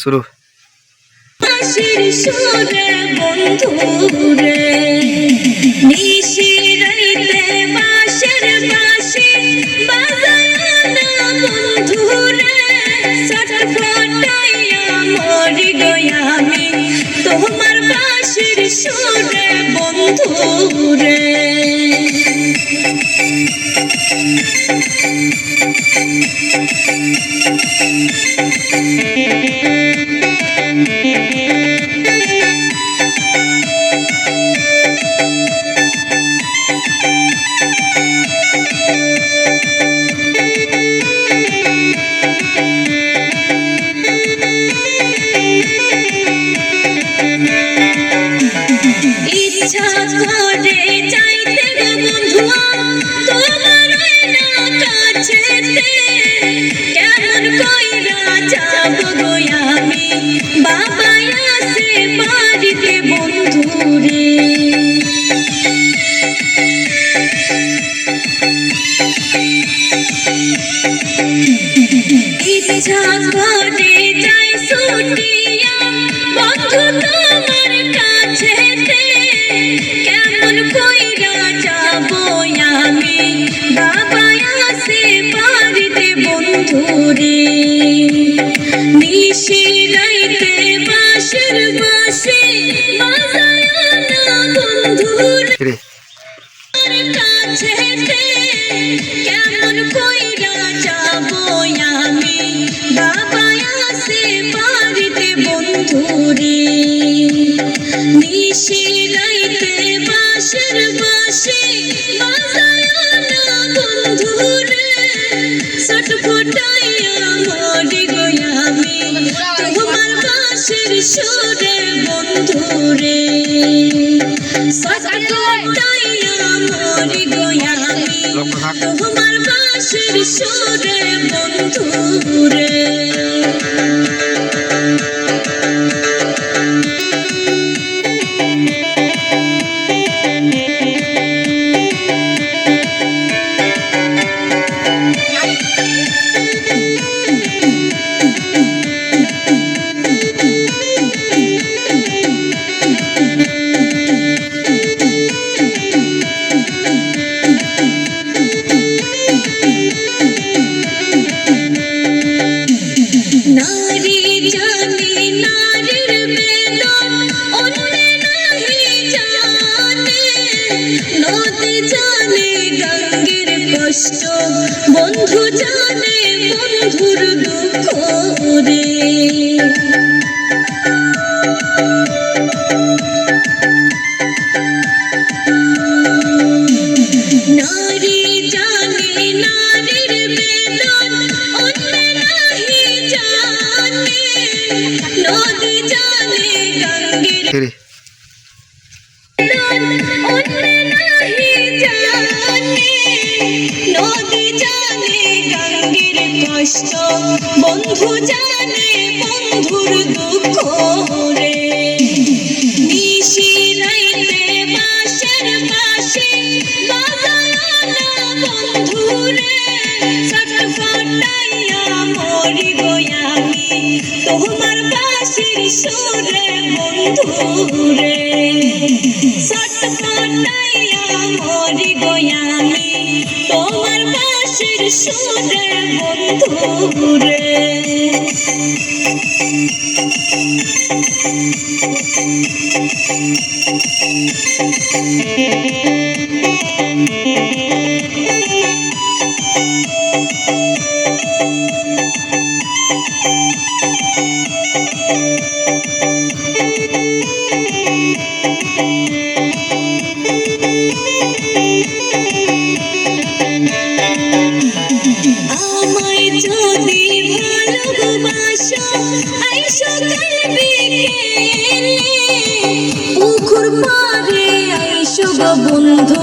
শুরু সুরে বন্ধুরে নিশিরাইতে বাঁশের বাঁশি বাজায় না বন্ধুরে ছটফটাইয়া মরি গো আমি তোমার বাঁশির সুরে বন্ধুরে ইচ্ছা করে যাইতে গো বন্ধুয়া তোমার না কাছেতে কেমন কইরা যাব গো আমি বাবা আসে বাড়িতে বন্ধুরে ইচ্ছা করে যাই ছুটিয়া বন্ধু তোমার কাছেতে কেমন কইরা যাব আমি বাবা আসে বাড়িতে বন্ধুরে নিশিরাইতে বাঁশের বাঁশি বাজায় না বন্ধুরে কাছেতে কেমন কইরা যাব আমি বাবা আসে বাড়িতে বন্ধুরে নিশিরাইতে বাঁশের বাঁশি বাজায় না বন্ধুরে ছটফটাইয়া মরি গো আমি তোমার বাঁশির সুরে বন্ধুরে ছটফটাইয়া মরি গো আমি তোমার বাঁশির সুরে বন্ধুরে নারী জানি নারীর বেদন অন্য নাহি জানে নদী জানে গঙ্গের কষ্ট বন্ধু জানে বন্ধুর দুঃখ রে নারী জানে নারীর বেদন অন্য নাহি জানে নদী জানে গঙ্গের অন্য নাহি জানে নদী জানে গঙ্গের কষ্ট বন্ধু জানে বন্ধুর দুঃখ রে নিশিরাইতে বাঁশের বাঁশি বাজায় না বন্ধুরে ছটফটাইয়া মরি গো আমি তোমার বাঁশির সুরে বন্ধুরে ছটফটাইয়া মরি গো আমি তোমার বাঁশির সুরে বন্ধুরে বন্ধু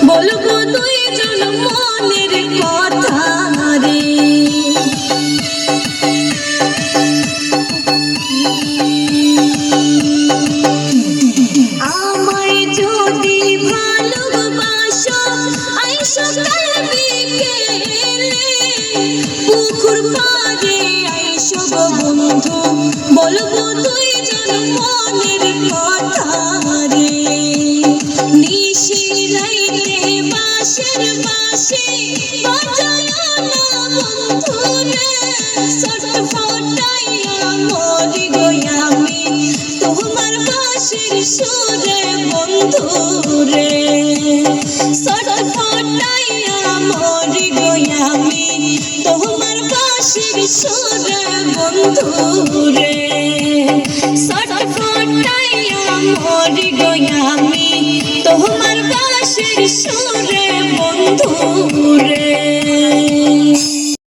বলবো দুইজন মনের কথা রে আমায় যদি ভালোবাসো আইসো কাল বিকেলে পুকুর পাড়ে আইসো গো বন্ধু বলবো দুইজন মনের কথা রে নিশি রাইতে বাঁশের বাঁশি বাজায় না বন্ধু রে ছটফটাইয়া মরি গো আমি তোমার বাঁশির সুরে বন্ধু রে ছটফটাইয়া মরি গো আমি তোমার বাঁশির সুরে বন্ধু রে ছটফটাইয়া মরি গো আমি তোমার বাঁশির সুরে বন্ধু রে